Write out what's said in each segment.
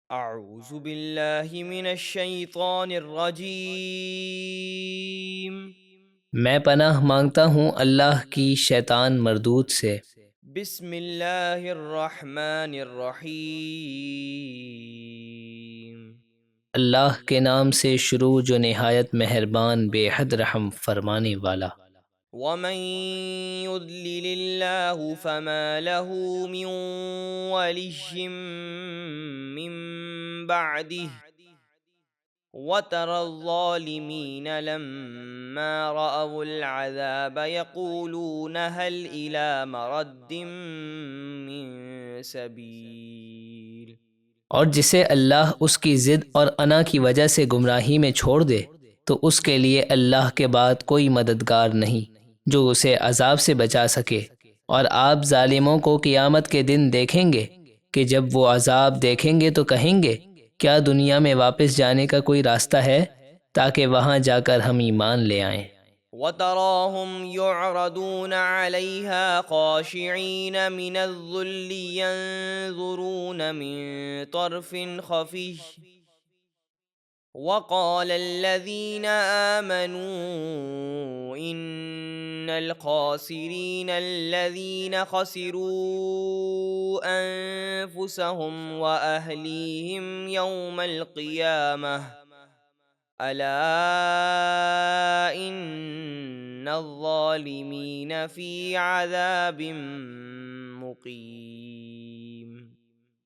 اعوذ باللہ من الشیطان الرجیم۔ میں پناہ مانگتا ہوں اللہ کی شیطان مردود سے۔ بسم اللہ الرحمن الرحیم۔ اللہ کے نام سے شروع جو نہایت مہربان بے حد رحم فرمانے والا۔ ومن يضلل اللہ فما له من ولی من بعده وَتَرَى الظَّالِمِينَ لَمَّا رَأَوُا الْعَذَابَ يَقُولُونَ هَلْ إِلَى مَرَدٍّ مِّن سَبِيلٍ۔ اور جسے اللہ اس کی ضد اور انا کی وجہ سے گمراہی میں چھوڑ دے تو اس کے لیے اللہ کے بعد کوئی مددگار نہیں جو اسے عذاب سے بچا سکے۔ اور آپ ظالموں کو قیامت کے دن دیکھیں گے کہ جب وہ عذاب دیکھیں گے تو کہیں گے کیا دنیا میں واپس جانے کا کوئی راستہ ہے تاکہ وہاں جا کر ہم ایمان لے آئیں۔ وَتَرَاهُمْ يُعْرَضُونَ عَلَيْهَا خَاشِعِينَ مِنَ الذُّلِّ يَنظُرُونَ مِن طَرْفٍ خَفِيٍّ وَقَالَ الَّذِينَ آمَنُوا إِنَّ الْخَاسِرِينَ الَّذِينَ خَسِرُوا أَنفُسَهُمْ وَأَهْلِيهِمْ يَوْمَ الْقِيَامَةِ أَلَا إِنَّ الظَّالِمِينَ فِي عَذَابٍ مُقِيمٍ۔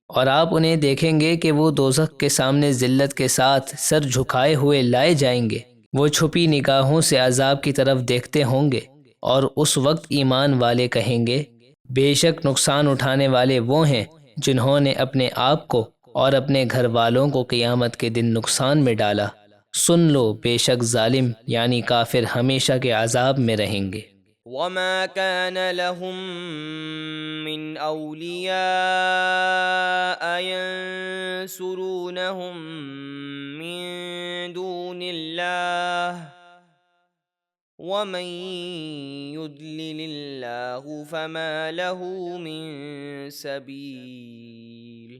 اور آپ انہیں دیکھیں گے کہ وہ دوزخ کے سامنے ذلت کے ساتھ سر جھکائے ہوئے لائے جائیں گے۔ وہ چھپی نگاہوں سے عذاب کی طرف دیکھتے ہوں گے اور اس وقت ایمان والے کہیں گے بے شک نقصان اٹھانے والے وہ ہیں جنہوں نے اپنے آپ کو اور اپنے گھر والوں کو قیامت کے دن نقصان میں ڈالا۔ سن لو بے شک ظالم یعنی کافر ہمیشہ کے عذاب میں رہیں گے۔ وَمَا كَانَ لَهُم مِّنْ أَوْلِيَاءَ يَنصُرُونَهُم مِّن دُونِ اللَّهِ وَمَن يُضْلِلِ اللَّهُ فَمَا لَهُ مِن سَبِيلٍ۔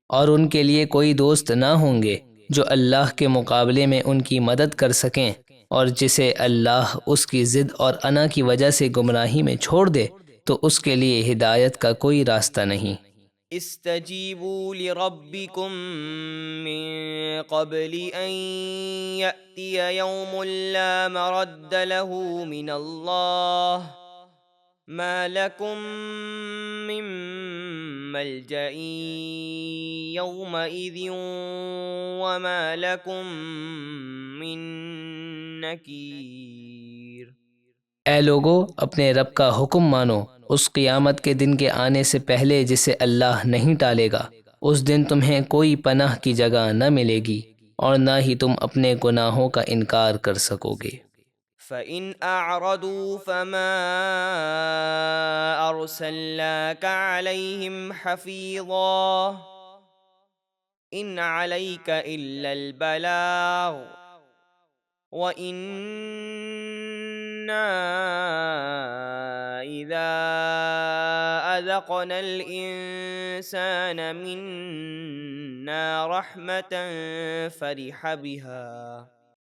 اور ان کے لیے کوئی دوست نہ ہوں گے جو اللہ کے مقابلے میں ان کی مدد کر سکیں، اور جسے اللہ اس کی ضد اور انا کی وجہ سے گمراہی میں چھوڑ دے تو اس کے لیے ہدایت کا کوئی راستہ نہیں۔ استجیبوا لربکم من قبل ان یأتی یوم لا مرد له من اللہ ما لکم من ملجأ یومئذ وما لکم من نکیر۔ اے لوگو اپنے رب کا حکم مانو اس قیامت کے دن کے آنے سے پہلے جسے اللہ نہیں ٹالے گا۔ اس دن تمہیں کوئی پناہ کی جگہ نہ ملے گی اور نہ ہی تم اپنے گناہوں کا انکار کر سکو گے۔ فَإِنْ أَعْرَضُوا فَمَا أَرْسَلْنَاكَ عَلَيْهِمْ حَفِيظًا إِنْ عَلَيْكَ إِلَّا الْبَلَاغُ وَإِنَّا إِذَا أَذَقْنَا الْإِنسَانَ مِنَّا رَحْمَةً فَرِحَ بِهَا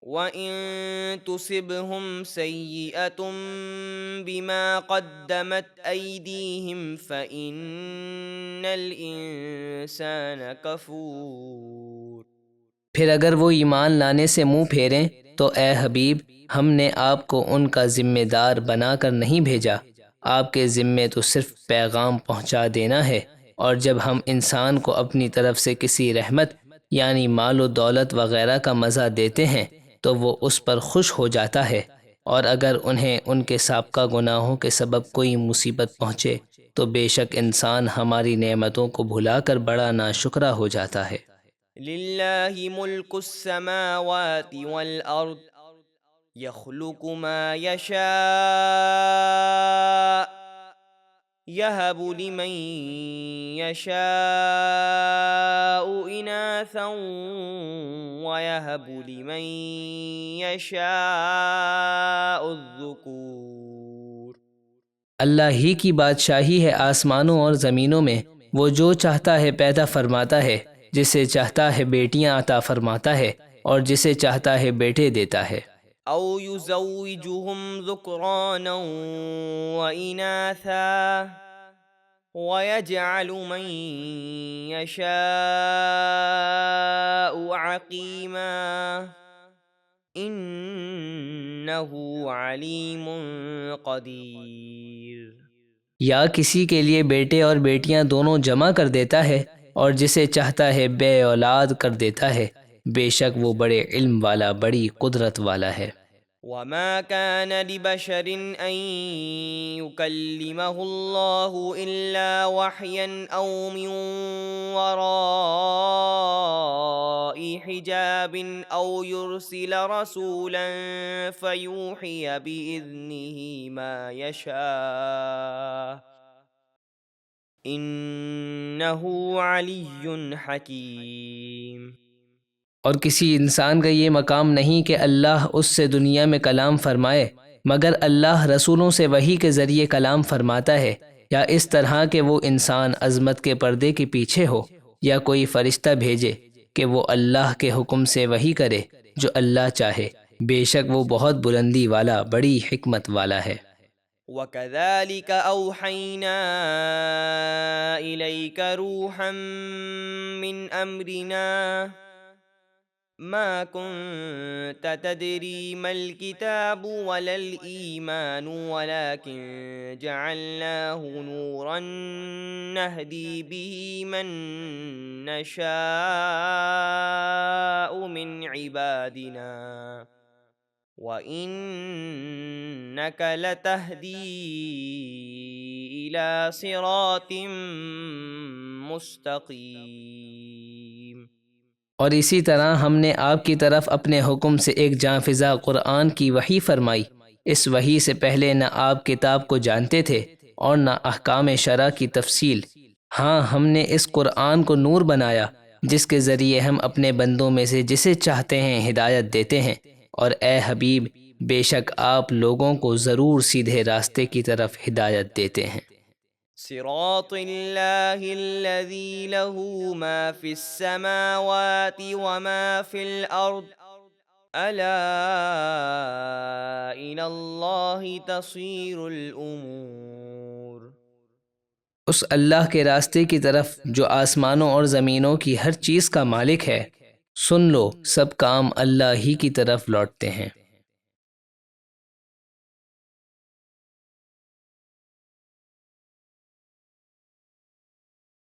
وَإِن تُصِبْهُمْ سَيِّئَةٌ بِمَا قَدَّمَتْ أَيْدِيهِمْ فَإِنَّ الْإِنسَانَ كَفُورٌ۔ پھر اگر وہ ایمان لانے سے منہ پھیریں تو اے حبیب ہم نے آپ کو ان کا ذمہ دار بنا کر نہیں بھیجا، آپ کے ذمے تو صرف پیغام پہنچا دینا ہے۔ اور جب ہم انسان کو اپنی طرف سے کسی رحمت یعنی مال و دولت وغیرہ کا مزہ دیتے ہیں تو وہ اس پر خوش ہو جاتا ہے، اور اگر انہیں ان کے سابقہ گناہوں کے سبب کوئی مصیبت پہنچے تو بے شک انسان ہماری نعمتوں کو بھلا کر بڑا ناشکرا ہو جاتا ہے۔ للہ ملک السماوات والارض یخلق ما یشاء یہب لمن یشاء اناثا ویہب لمن یشاء الذکور۔ اللہ ہی کی بادشاہی ہے آسمانوں اور زمینوں میں، وہ جو چاہتا ہے پیدا فرماتا ہے، جسے چاہتا ہے بیٹیاں عطا فرماتا ہے اور جسے چاہتا ہے بیٹے دیتا ہے۔ أو يزوجهم ذكرانا وإناثا ويجعل من يشاء عقيما إنه عليم قدير۔ یا کسی کے لیے بیٹے اور بیٹیاں دونوں جمع کر دیتا ہے اور جسے چاہتا ہے بے اولاد کر دیتا ہے، بے شک وہ بڑے علم والا، بڑی قدرت والا ہے۔ وما كان لبشر أن يكلمه الله إلا وحيا أو من وراء حجاب أو يرسل رسولا فيوحي بإذنه ما يشاء إنه علي حكيم۔ اور کسی انسان کا یہ مقام نہیں کہ اللہ اس سے دنیا میں کلام فرمائے، مگر اللہ رسولوں سے وحی کے ذریعے کلام فرماتا ہے، یا اس طرح کہ وہ انسان عظمت کے پردے کے پیچھے ہو، یا کوئی فرشتہ بھیجے کہ وہ اللہ کے حکم سے وحی کرے جو اللہ چاہے، بے شک وہ بہت بلندی والا، بڑی حکمت والا ہے۔ وَكَذَلِكَ أَوْحَيْنَا إِلَيْكَ رُوحًا مِّنْ أَمْرِنَا ما كنت تدري ما الكتاب ولا الإيمان ولكن جعلناه نورا نهدي به من نشاء من عبادنا وإنك لتهدي إلى صراط مستقيم۔ اور اسی طرح ہم نے آپ کی طرف اپنے حکم سے ایک جاں فضا قرآن کی وحی فرمائی۔ اس وحی سے پہلے نہ آپ کتاب کو جانتے تھے اور نہ احکام شرع کی تفصیل۔ ہاں، ہم نے اس قرآن کو نور بنایا جس کے ذریعے ہم اپنے بندوں میں سے جسے چاہتے ہیں ہدایت دیتے ہیں، اور اے حبیب، بے شک آپ لوگوں کو ضرور سیدھے راستے کی طرف ہدایت دیتے ہیں۔ صراط اللہ الذی له ما فی السماوات وما فی الارض الا الی اللہ تصیر الامور۔ اس اللہ کے راستے کی طرف جو آسمانوں اور زمینوں کی ہر چیز کا مالک ہے، سن لو، سب کام اللہ ہی کی طرف لوٹتے ہیں۔